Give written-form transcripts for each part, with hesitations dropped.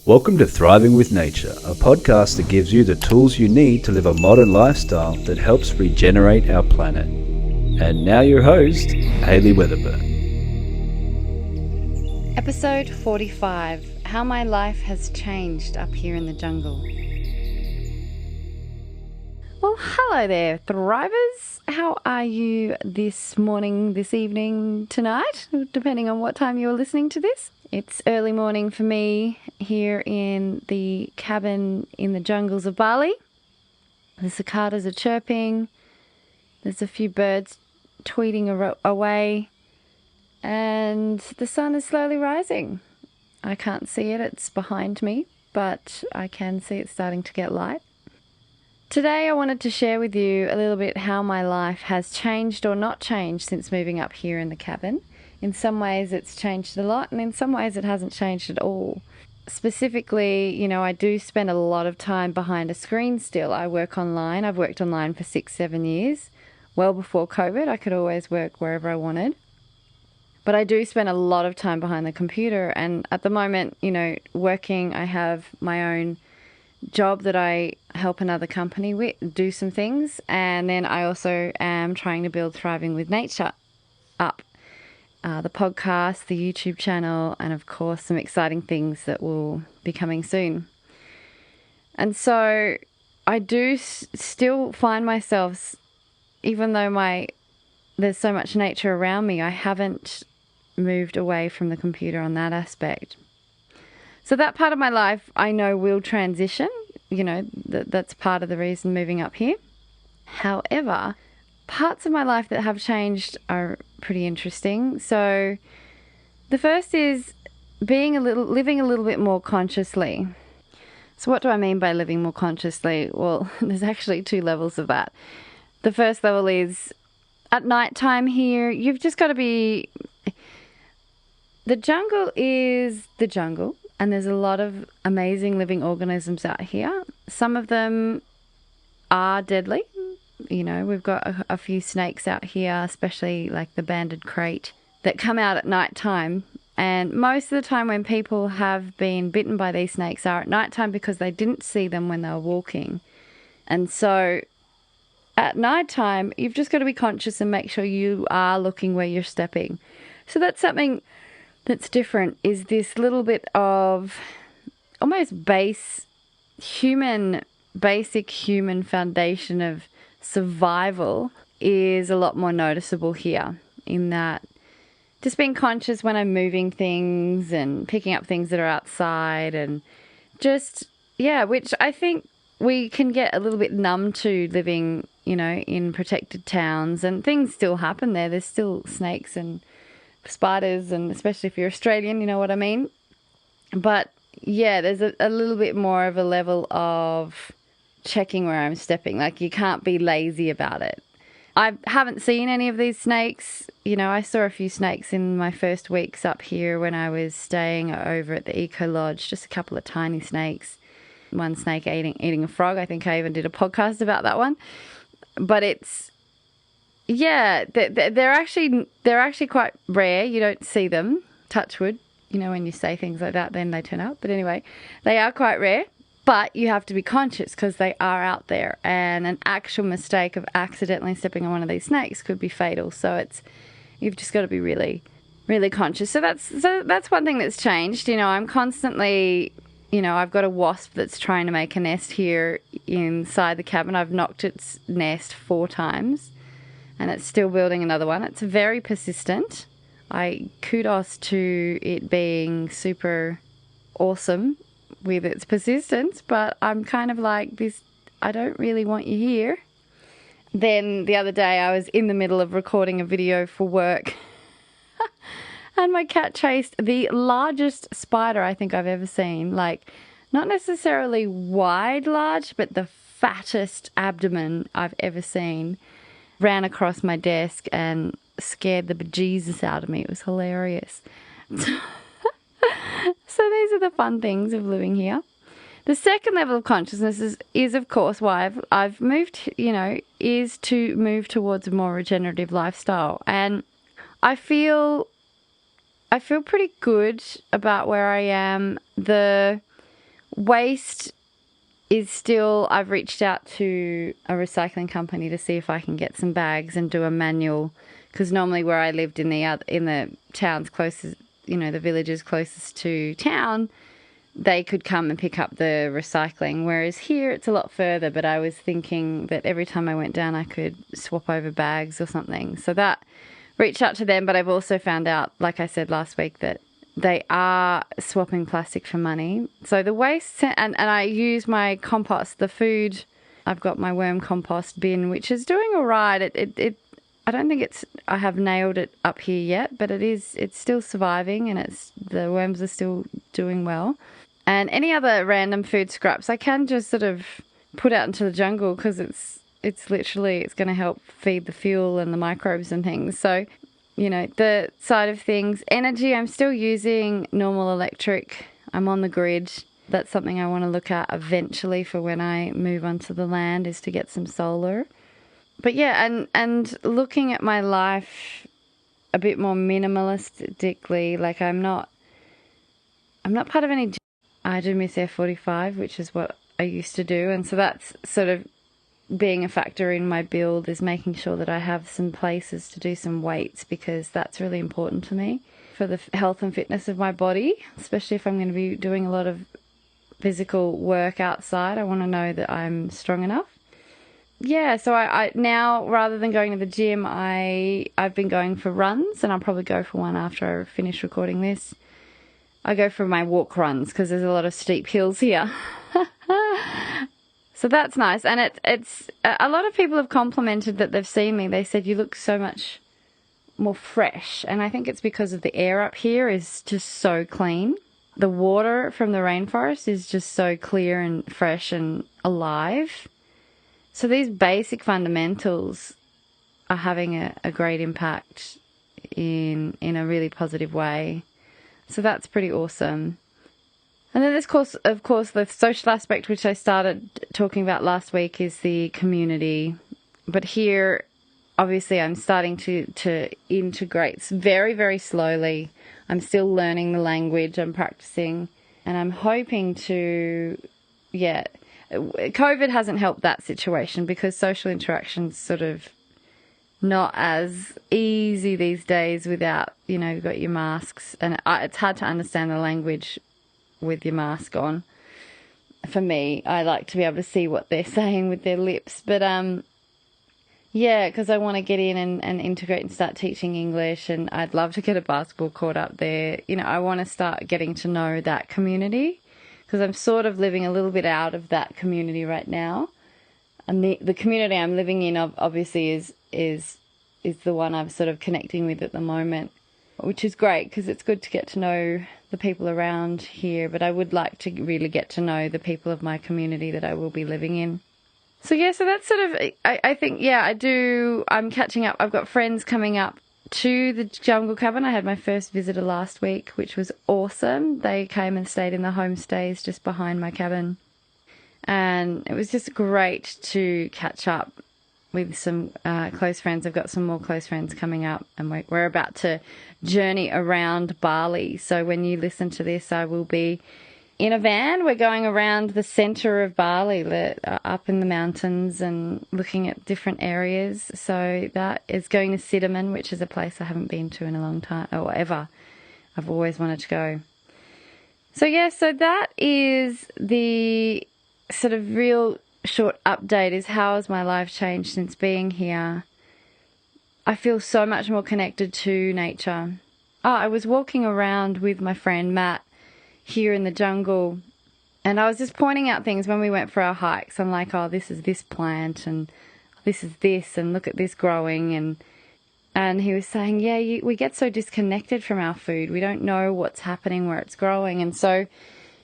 Welcome to Thriving with Nature, a podcast that gives you the tools you need to live a modern lifestyle that helps regenerate our planet. And now your host, Hayley Weatherburn. Episode 45, How My Life Has Changed Up Here in the Jungle. Well, hello there, Thrivers. How are you this morning, this evening, tonight, depending on what time you're listening to this? It's early morning for me here in the cabin in the jungles of Bali. The cicadas are chirping. There's a few birds tweeting away. And the sun is slowly rising. I can't see it, it's behind me, but I can see it starting to get light. Today I wanted to share with you a little bit how my life has changed or not changed since moving up here in the cabin. In some ways it's changed a lot, and in some ways it hasn't changed at all. Specifically, I do spend a lot of time behind a screen still. I work online. I've worked online for 6-7 years. Well before COVID, I could always work wherever I wanted. But I do spend a lot of time behind the computer, and at the moment, working, I have my own job that I help another company with, do some things, and then I also am trying to build Thriving with Nature up. The podcast, the YouTube channel, and of course some exciting things that will be coming soon. And so I do still find myself, even though there's so much nature around me, I haven't moved away from the computer on that aspect. So that part of my life I know will transition. That's part of the reason moving up here. However, parts of my life that have changed are pretty interesting. So the first is living a little bit more consciously. So what do I mean by living more consciously? Well, there's actually 2 levels of that. The first level is at nighttime here, you've just got to be... The jungle is the jungle, and there's a lot of amazing living organisms out here. Some of them are deadly. We've got a few snakes out here, especially like the banded crate, that come out at night time. And most of the time when people have been bitten by these snakes are at night time because they didn't see them when they were walking. And so at night time, you've just got to be conscious and make sure you are looking where you're stepping. So that's something that's different, is this little bit of almost basic human foundation of survival is a lot more noticeable here, in that just being conscious when I'm moving things and picking up things that are outside, and which I think we can get a little bit numb to living, in protected towns, and things still happen there. There's still snakes and spiders, and especially if you're Australian, you know what I mean. But yeah, there's a little bit more of a level of checking where I'm stepping. Like, you can't be lazy about it. I haven't seen any of these snakes. I saw a few snakes in my first weeks up here when I was staying over at the Eco Lodge, just a couple of tiny snakes. One snake eating a frog. I think I even did a podcast about that one. But they're actually quite rare. You don't see them, touch wood. When you say things like that, then they turn up. But anyway, they are quite rare. But you have to be conscious because they are out there, and an actual mistake of accidentally stepping on one of these snakes could be fatal. So you've just got to be really, really conscious. So that's one thing that's changed. I'm constantly, I've got a wasp that's trying to make a nest here inside the cabin. I've knocked its nest 4 times, and it's still building another one. It's very persistent. Kudos to it being super awesome with its persistence, but I'm kind of like this, I don't really want you here. Then the other day I was in the middle of recording a video for work and my cat chased the largest spider I think I've ever seen. Like, not necessarily large, but the fattest abdomen I've ever seen. Ran across my desk and scared the bejesus out of me. It was hilarious. So these are the fun things of living here. The second level of consciousness is of course why I've moved, is to move towards a more regenerative lifestyle. And I feel pretty good about where I am. The Waste is still, I've reached out to a recycling company to see if I can get some bags and do a manual, because normally where I lived in the towns closest, the villages closest to town, they could come and pick up the recycling, whereas here it's a lot further. But I was thinking that every time I went down I could swap over bags or something, so that reached out to them. But I've also found out, like I said last week, that they are swapping plastic for money. So the waste, and I use my compost, the food, I've got my worm compost bin, which is doing all right. I don't think I have nailed it up here yet, but it's still surviving, and the worms are still doing well. And any other random food scraps I can just sort of put out into the jungle, because it's going to help feed the fuel and the microbes and things. So, the side of things, energy, I'm still using normal electric. I'm on the grid. That's something I want to look at eventually for when I move onto the land, is to get some solar. But yeah, and looking at my life a bit more minimalistically, like I'm not part of any. I do miss F45, which is what I used to do, and so that's sort of being a factor in my build, is making sure that I have some places to do some weights, because that's really important to me for the health and fitness of my body, especially if I'm going to be doing a lot of physical work outside. I want to know that I'm strong enough. Yeah, so I now, rather than going to the gym, I've been going for runs, and I'll probably go for one after I finish recording this. I go for my walk runs because there's a lot of steep hills here. So that's nice. And it's a lot of people have complimented that they've seen me. They said, you look so much more fresh. And I think it's because of the air up here is just so clean. The water from the rainforest is just so clear and fresh and alive. So these basic fundamentals are having a great impact in a really positive way. So that's pretty awesome. And then of course, the social aspect, which I started talking about last week, is the community. But here, obviously, I'm starting to integrate very, very slowly. I'm still learning the language, I'm practicing, and I'm hoping to, COVID hasn't helped that situation, because social interaction's sort of not as easy these days without, you've got your masks, and it's hard to understand the language with your mask on. For me, I like to be able to see what they're saying with their lips, but because I want to get in and integrate and start teaching English, and I'd love to get a basketball court up there. I want to start getting to know that community, because I'm sort of living a little bit out of that community right now. And the community I'm living in obviously is the one I'm sort of connecting with at the moment, which is great because it's good to get to know the people around here. But I would like to really get to know the people of my community that I will be living in. So that's sort of, I think, I do. I'm catching up. I've got friends coming up to the jungle cabin. I had my first visitor last week, which was awesome. They came and stayed in the homestays just behind my cabin. And it was just great to catch up with some close friends. I've got some more close friends coming up, and we're about to journey around Bali. So when you listen to this, I will be in a van. We're going around the centre of Bali, up in the mountains and looking at different areas. So that is going to Cinnamon, which is a place I haven't been to in a long time, or ever. I've always wanted to go. So so that is the sort of real short update, is how has my life changed since being here. I feel so much more connected to nature. I was walking around with my friend Matt here in the jungle, and I was just pointing out things when we went for our hikes. I'm like, this is this plant, and this is this, and look at this growing, and he was saying, we get so disconnected from our food. We don't know what's happening where it's growing. And so,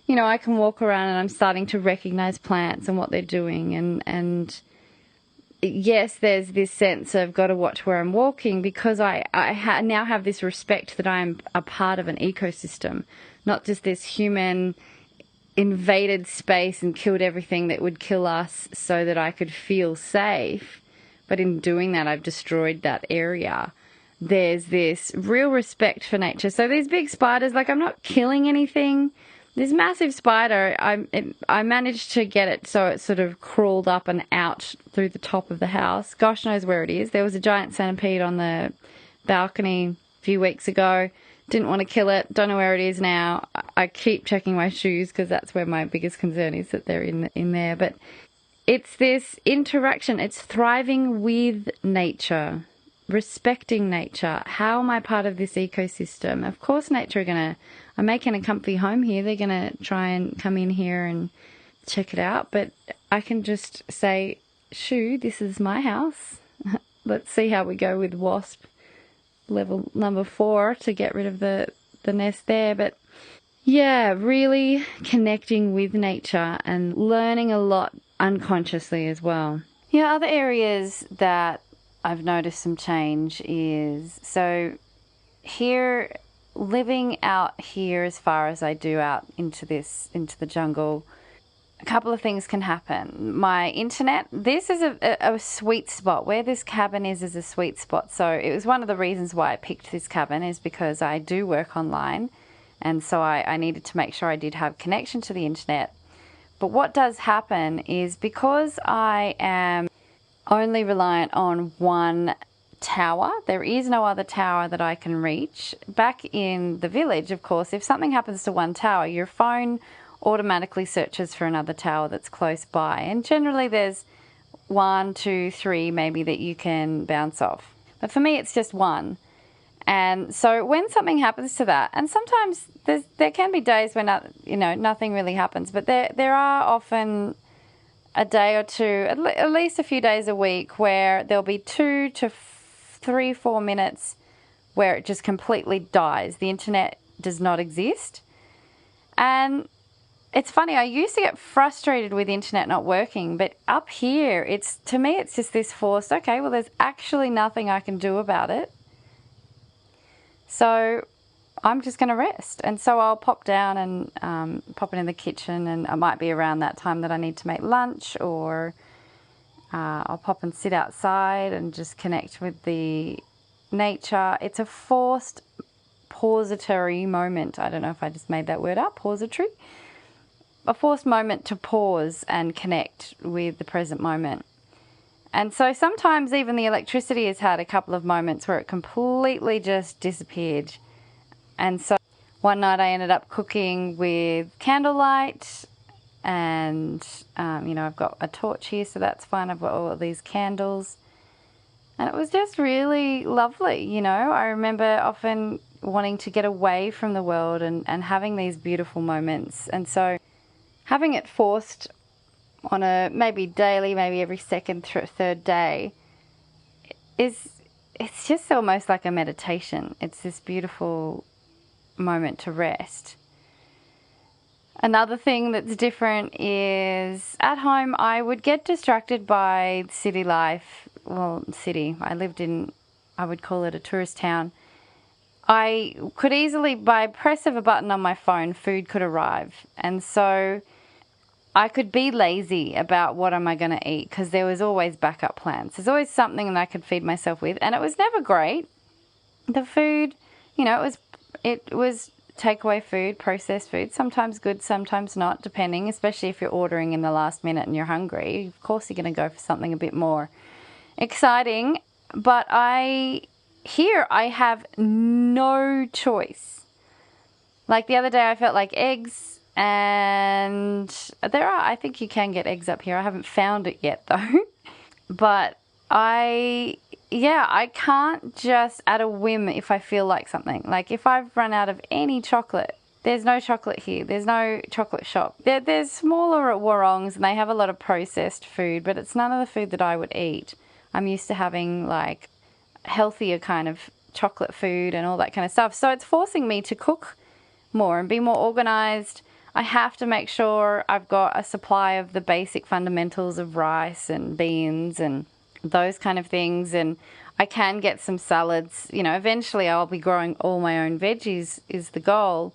I can walk around and I'm starting to recognize plants and what they're doing. And yes, there's this sense of got to watch where I'm walking, because I now have this respect that I'm a part of an ecosystem, not just this human invaded space and killed everything that would kill us so that I could feel safe. But in doing that, I've destroyed that area. There's this real respect for nature. So these big spiders, I'm not killing anything, This massive spider, I managed to get it so it sort of crawled up and out through the top of the house. Gosh knows where it is. There was a giant centipede on the balcony a few weeks ago. Didn't want to kill it. Don't know where it is now. I keep checking my shoes because that's where my biggest concern is, that they're in there. But it's this interaction. It's thriving with nature, respecting nature. How am I part of this ecosystem? Of course, nature I'm making a comfy home here. They're going to try and come in here and check it out. But I can just say, shoo, this is my house. Let's see how we go with wasp level number 4 to get rid of the nest there. But yeah, really connecting with nature and learning a lot unconsciously as well. Yeah, other areas that I've noticed some change is, so here, living out here as far as I do out into the jungle, a couple of things can happen. My internet, this is a sweet spot. Where this cabin is a sweet spot. So it was one of the reasons why I picked this cabin, is because I do work online, and so I needed to make sure I did have connection to the internet. But what does happen is, because I am only reliant on one tower, there is no other tower that I can reach. Back in the village, of course, if something happens to one tower, your phone automatically searches for another tower that's close by, and generally there's 1, 2, 3 maybe that you can bounce off, but for me it's just one. And so when something happens to that, and sometimes there can be days when nothing really happens, but there are often a day or two, at least a few days a week, where there'll be 2 to 3, 4 minutes where it just completely dies. The internet does not exist. And it's funny, I used to get frustrated with the internet not working, but up here, to me, it's just this forced, okay, well, there's actually nothing I can do about it. So I'm just going to rest. And so I'll pop down and pop it in the kitchen, and it might be around that time that I need to make lunch, or I'll pop and sit outside and just connect with the nature. It's a forced pausatory moment. I don't know if I just made that word up, pausatory. A forced moment to pause and connect with the present moment. And so sometimes even the electricity has had a couple of moments where it completely just disappeared. And so one night I ended up cooking with candlelight, and I've got a torch here, so that's fine. I've got all of these candles, and it was just really lovely. I remember often wanting to get away from the world and having these beautiful moments. And so having it forced on a maybe daily, maybe every second, third day, it's just almost like a meditation. It's this beautiful moment to rest. Another thing that's different is, at home I would get distracted by city life. Well, city. I lived in, I would call it a tourist town. I could easily, by press of a button on my phone, food could arrive. And so I could be lazy about what am I going to eat, because there was always backup plans. There's always something that I could feed myself with, and it was never great. The food, it was takeaway food, processed food, sometimes good, sometimes not, depending, especially if you're ordering in the last minute and you're hungry. Of course you're going to go for something a bit more exciting, but I have no choice. Like the other day I felt like eggs, and I think you can get eggs up here. I haven't found it yet though. But I can't just at a whim if I feel like something. Like if I've run out of any chocolate, there's no chocolate here. There's no chocolate shop. There's smaller at Warrongs, and they have a lot of processed food, but it's none of the food that I would eat. I'm used to having like healthier kind of chocolate food and all that kind of stuff. So it's forcing me to cook more and be more organized. I have to make sure I've got a supply of the basic fundamentals of rice and beans and those kind of things. And I can get some salads. Eventually I'll be growing all my own veggies is the goal.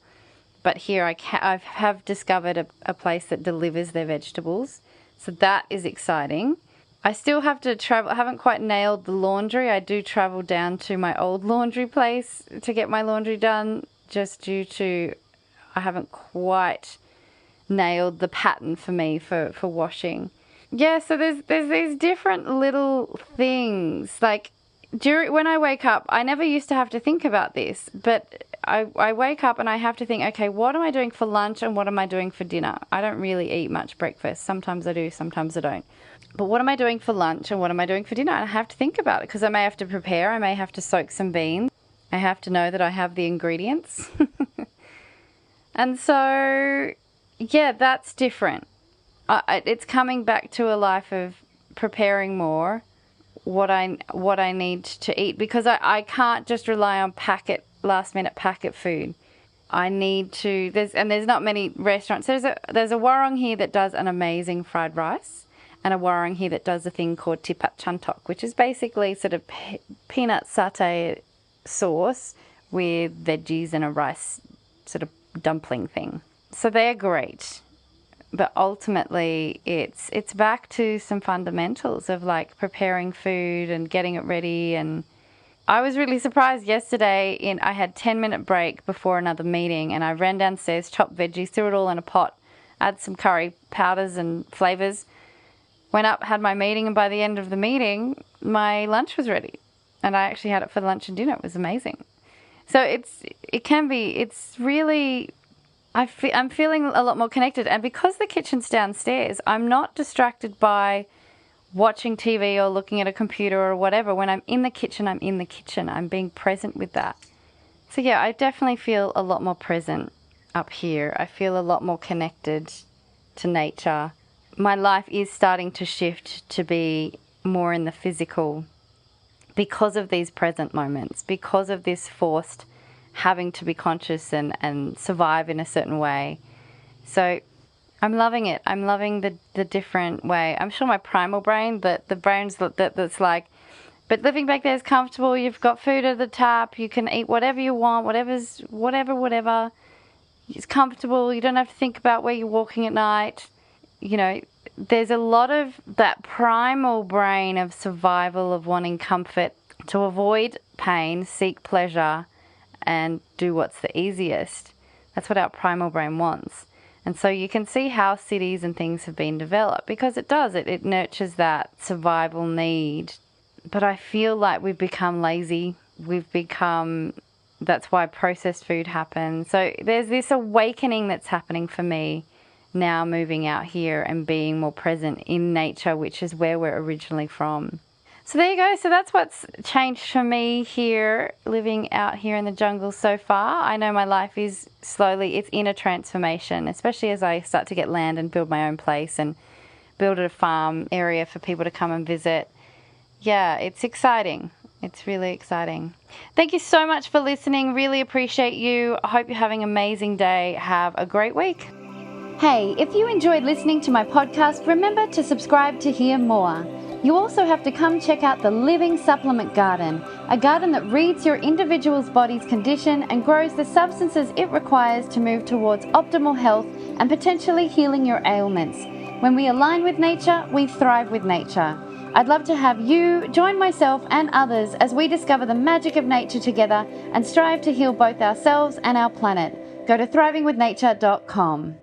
But here I have discovered a place that delivers their vegetables. So that is exciting. I still have to travel. I haven't quite nailed the laundry. I do travel down to my old laundry place to get my laundry done, just due to I haven't quite nailed the pattern for me for washing. Yeah, so there's these different little things. Like when I wake up, I never used to have to think about this, but I wake up and I have to think, okay, what am I doing for lunch and what am I doing for dinner? I don't really eat much breakfast. Sometimes I do, sometimes I don't. But what am I doing for lunch and what am I doing for dinner? And I have to think about it because I may have to prepare. I may have to soak some beans. I have to know that I have the ingredients. And so, yeah, that's different. It's coming back to a life of preparing more what I need to eat, because I can't just rely on last minute packet food. I need to, there's not many restaurants. There's a warung here that does an amazing fried rice, and a warung here that does a thing called tipat chantok, which is basically sort of peanut satay sauce with veggies and a rice sort of dumpling thing. So they're great. But ultimately, it's back to some fundamentals of like preparing food and getting it ready. And I was really surprised yesterday. I had 10-minute break before another meeting, and I ran downstairs, chopped veggies, threw it all in a pot, add some curry powders and flavors, went up, had my meeting, and by the end of the meeting, my lunch was ready. And I actually had it for lunch and dinner. It was amazing. So it's really, I'm feeling a lot more connected. And because the kitchen's downstairs, I'm not distracted by watching TV or looking at a computer or whatever. When I'm in the kitchen, I'm in the kitchen. I'm being present with that. So yeah, I definitely feel a lot more present up here. I feel a lot more connected to nature. My life is starting to shift to be more in the physical because of these present moments, because of this forced having to be conscious and survive in a certain way. So I'm loving it. I'm loving the different way. I'm sure my primal brain, the brain's that's like, but living back there is comfortable. You've got food at the tap. You can eat whatever you want, whatever. It's comfortable. You don't have to think about where you're walking at night. You know, there's a lot of that primal brain of survival, of wanting comfort, to avoid pain, seek pleasure, and do what's the easiest. That's what our primal brain wants. And so you can see how cities and things have been developed, because it does. It nurtures that survival need. But I feel like we've become lazy. That's why processed food happens. So there's this awakening that's happening for me now, moving out here and being more present in nature, which is where we're originally from. So there you go. So that's what's changed for me here, living out here in the jungle so far. I know my life is it's in a transformation, especially as I start to get land and build my own place and build a farm area for people to come and visit. Yeah, it's exciting. It's really exciting. Thank you so much for listening. Really appreciate you. I hope you're having an amazing day. Have a great week. Hey, if you enjoyed listening to my podcast, remember to subscribe to hear more. You also have to come check out the Living Supplement Garden, a garden that reads your individual's body's condition and grows the substances it requires to move towards optimal health and potentially healing your ailments. When we align with nature, we thrive with nature. I'd love to have you join myself and others as we discover the magic of nature together and strive to heal both ourselves and our planet. Go to thrivingwithnature.com.